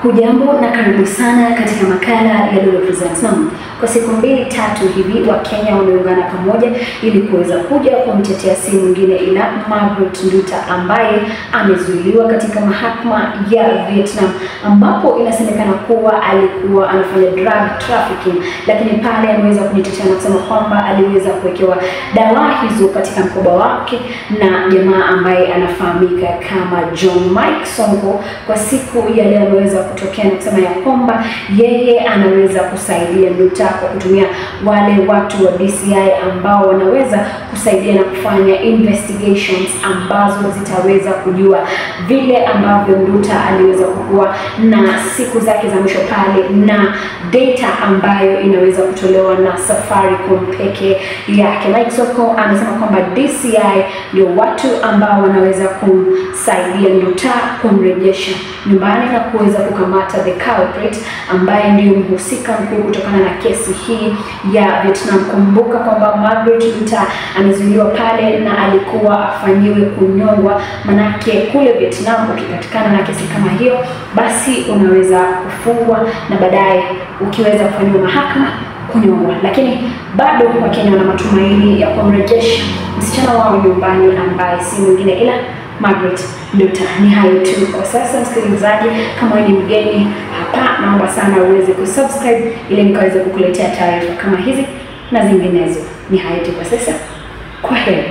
Hujambo na karibu sana katika makala ya Lulu Presents. Kwa siku 2-3 hivi Wakenya wameungana pamoja ili kuweza kuja kumtetea si mwingine ila Margaret Nduta ambaye amezuiliwa katika mahakama ya Vietnam, ambapo inasemekana kuwa alikuwa anafanya drug trafficking, lakini pale ameweza kujitetea na kusema kwamba aliweza kuwekewa dawa hizo katika mkoba wake na jamaa ambaye anafahamika kama John Mike Sonko. Kwa siku ya leo ameweza kutokea na kusema ya kwamba yeye anaweza kusaidia Nduta kwa kutumia wale watu wa DCI ambao wanaweza kusaidia na kufanya investigations ambazo zitaweza kujua vile ambavyo Nduta aliweza kukua na siku zake za mwisho pale, na data ambayo inaweza kutolewa na Safaricom peke yake. Mike Sonko anasema kwamba DCI ndio watu ambao wanaweza kumsaidia Nduta kumrejesha nyumbani na kuweza kukamata the culprit ambaye ndio mhusika mkuu kutokana na kesi hii ya Vietnam. Kumbuka kwamba Margaret Nduta amezuiliwa pale na alikuwa afanyiwe kunyongwa, manake kule Vietnam ukipatikana na kesi kama hiyo basi unaweza kufungwa na baadaye ukiweza kufanyiwa mahakama kunyongwa. Lakini bado Wakenya wana matumaini ya kumrejesha msichana wao nyumbani ambaye si mwingine ila Margaret Nduta. Ni hayo tu kwa sasa msikilizaji. Kama ni mgeni hapa, naomba sana uweze kusubscribe ili nikaweze kukuletea taarifa kama hizi na zinginezo. Ni hayo tu kwa sasa. Kwaheri.